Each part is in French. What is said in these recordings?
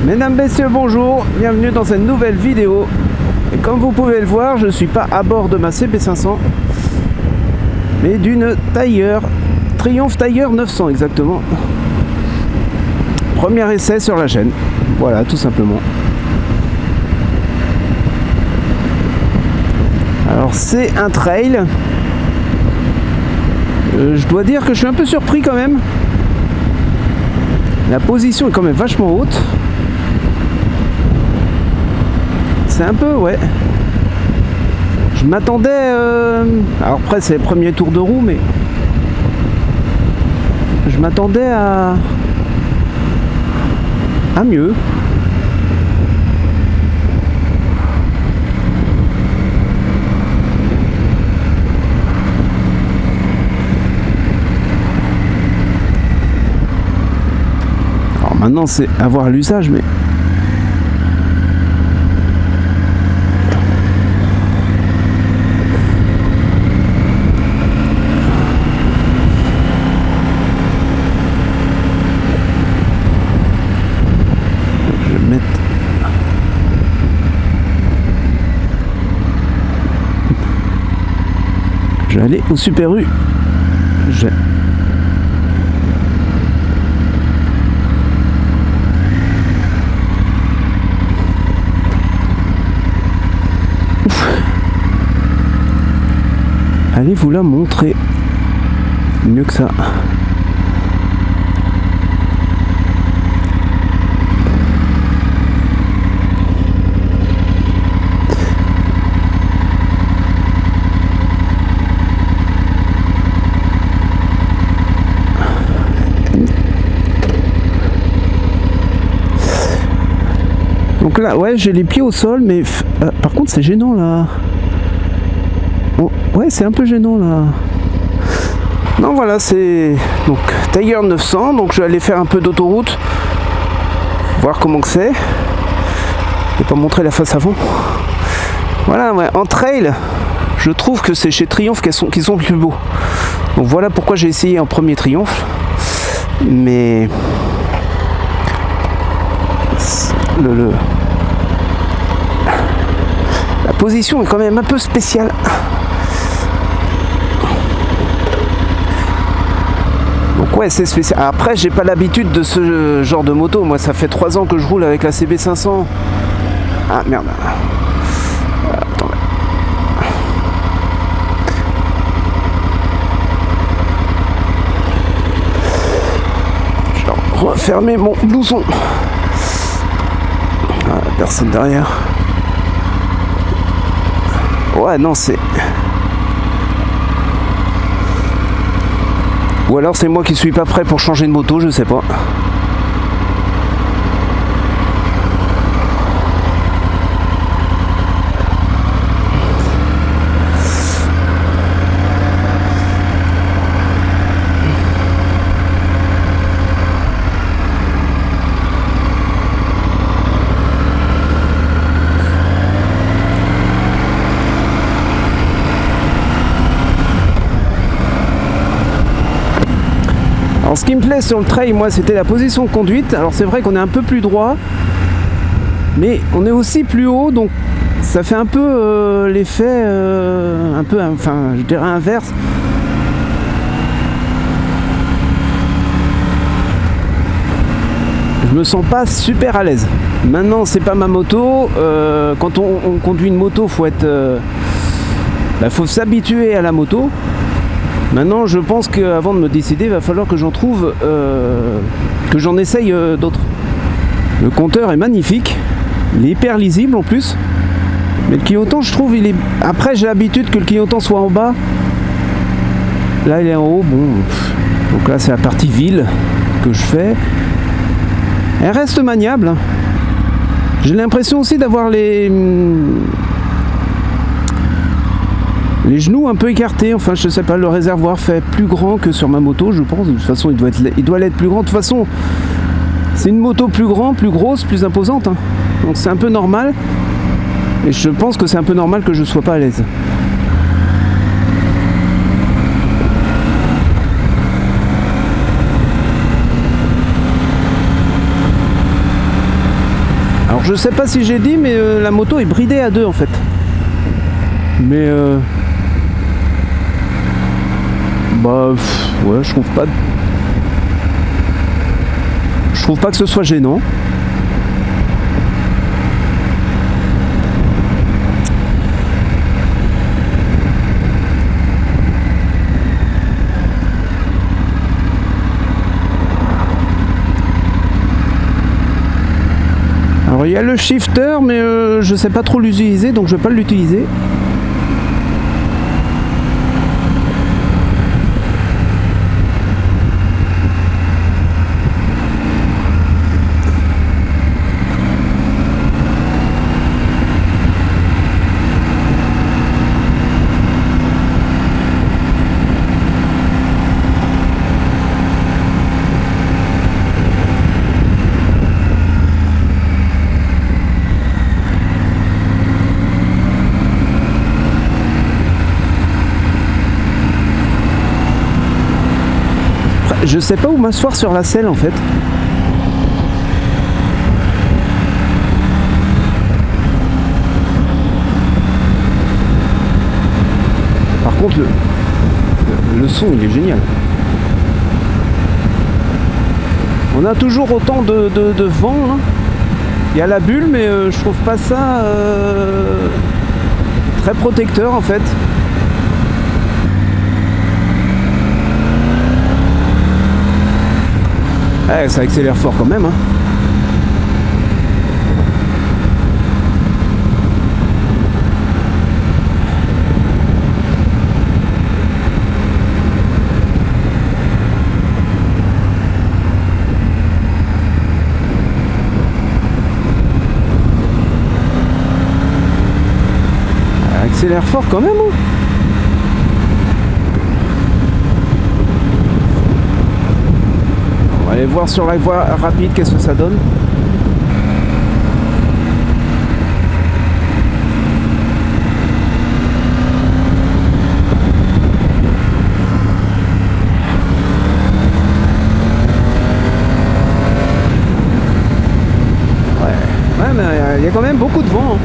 Mesdames, messieurs, bonjour, bienvenue dans cette nouvelle vidéo. Et comme vous pouvez le voir, je ne suis pas à bord de ma CB500, mais d'une Tiger, Triumph Tiger 900 exactement. Premier essai sur la chaîne, voilà, tout simplement. Alors c'est un trail. Je dois dire que je suis un peu surpris quand même. La position est quand même vachement haute. C'est un peu, ouais. Je m'attendais... Alors après, c'est le premier tour de roue, mais... Je m'attendais à mieux. Alors maintenant, c'est avoir l'usage, mais... Je vais aller au Super U. Allez vous la montrer. Mieux que ça. Donc là, ouais, j'ai les pieds au sol, mais par contre, c'est gênant là. Oh, ouais, c'est un peu gênant là. Non, voilà, c'est donc Tiger 900. Donc, je vais aller faire un peu d'autoroute, voir comment que c'est. Je vais pas montrer la face avant. Voilà, ouais, en trail, je trouve que c'est chez Triumph qu'ils sont plus beaux. Donc voilà pourquoi j'ai essayé en premier Triumph. Mais la position est quand même un peu spéciale. Donc ouais, c'est spécial. Après, j'ai pas l'habitude de ce genre de moto. Moi, ça fait 3 ans que je roule avec la CB500. Ah merde. Attendez. Je vais refermer mon blouson. Ah, personne derrière. Ouais, non, c'est... Ou alors c'est moi qui suis pas prêt pour changer de moto, je sais pas. Alors ce qui me plaît sur le trail, moi, c'était la position de conduite. Alors c'est vrai qu'on est un peu plus droit, mais on est aussi plus haut, donc ça fait un peu l'effet, un peu, enfin, je dirais inverse. Je me sens pas super à l'aise. Maintenant, c'est pas ma moto. Quand on conduit une moto, faut être, faut s'habituer à la moto. Maintenant, je pense qu'avant de me décider, il va falloir que j'en trouve, que j'en essaye d'autres. Le compteur est magnifique, il est hyper lisible en plus. Mais le clignotant, je trouve, il est... Après, j'ai l'habitude que le clignotant soit en bas. Là, il est en haut, bon. Donc là, c'est la partie ville que je fais. Elle reste maniable. J'ai l'impression aussi d'avoir les genoux un peu écartés, enfin je sais pas, le réservoir fait plus grand que sur ma moto, je pense. De toute façon, il doit l'être plus grand. De toute façon, c'est une moto plus grande, plus grosse, plus imposante, hein. Donc c'est un peu normal. Et je pense que c'est un peu normal que je sois pas à l'aise. Alors je sais pas si j'ai dit, mais la moto est bridée à deux en fait. Mais bah ouais, je trouve pas que ce soit gênant. Alors il y a le shifter, mais je sais pas trop l'utiliser, donc je vais pas l'utiliser. Je sais pas où m'asseoir sur la selle en fait. Par contre le son il est génial. On a toujours autant de vent hein. Il y a la bulle mais je trouve pas ça très protecteur en fait. Ouais, ça accélère fort quand même hein. Ça accélère fort quand même hein. On va aller voir sur la voie rapide qu'est-ce que ça donne. Ouais, mais il y a quand même beaucoup de vent. Hein.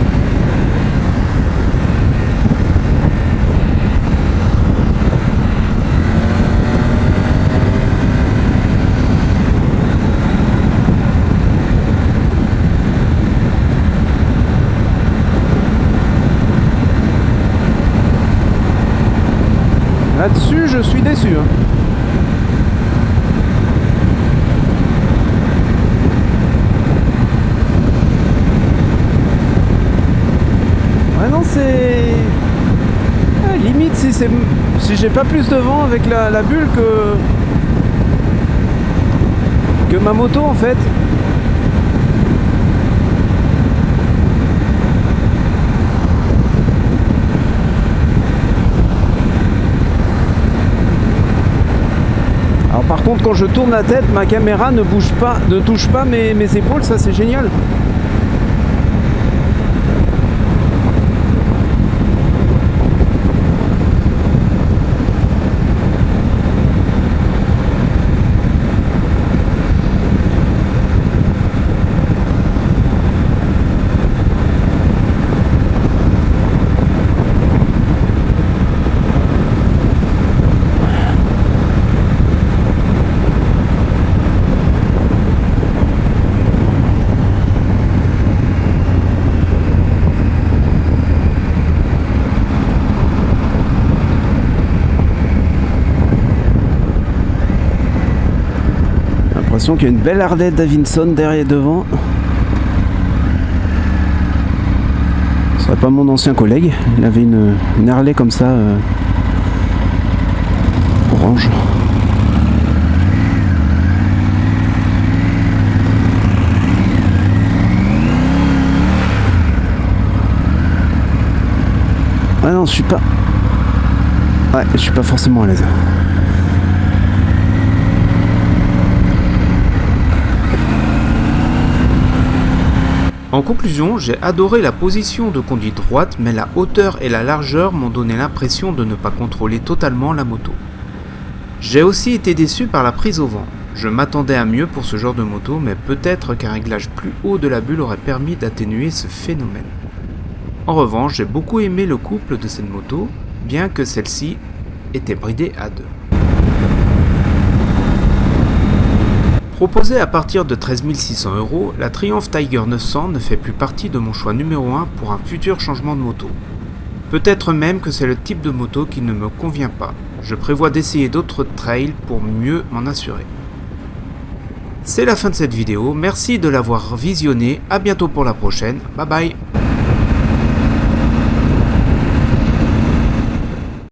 Là-dessus, je suis déçu. Hein. Ouais, non, c'est... Ouais, limite, si j'ai pas plus de vent avec la bulle que ma moto, en fait. Par contre, quand je tourne la tête, ma caméra ne bouge pas, ne touche pas mes épaules, ça c'est génial. J'ai l'impression qu'il y a une belle Harley Davidson derrière devant. Ce serait pas mon ancien collègue. Il avait une Harley comme ça, orange. Ah non, je suis pas. Ouais, je suis pas forcément à l'aise. En conclusion, j'ai adoré la position de conduite droite, mais la hauteur et la largeur m'ont donné l'impression de ne pas contrôler totalement la moto. J'ai aussi été déçu par la prise au vent. Je m'attendais à mieux pour ce genre de moto, mais peut-être qu'un réglage plus haut de la bulle aurait permis d'atténuer ce phénomène. En revanche, j'ai beaucoup aimé le couple de cette moto, bien que celle-ci était bridée à deux. Proposée à partir de 13 600 €, la Triumph Tiger 900 ne fait plus partie de mon choix numéro 1 pour un futur changement de moto. Peut-être même que c'est le type de moto qui ne me convient pas. Je prévois d'essayer d'autres trails pour mieux m'en assurer. C'est la fin de cette vidéo, merci de l'avoir visionnée, à bientôt pour la prochaine, bye bye.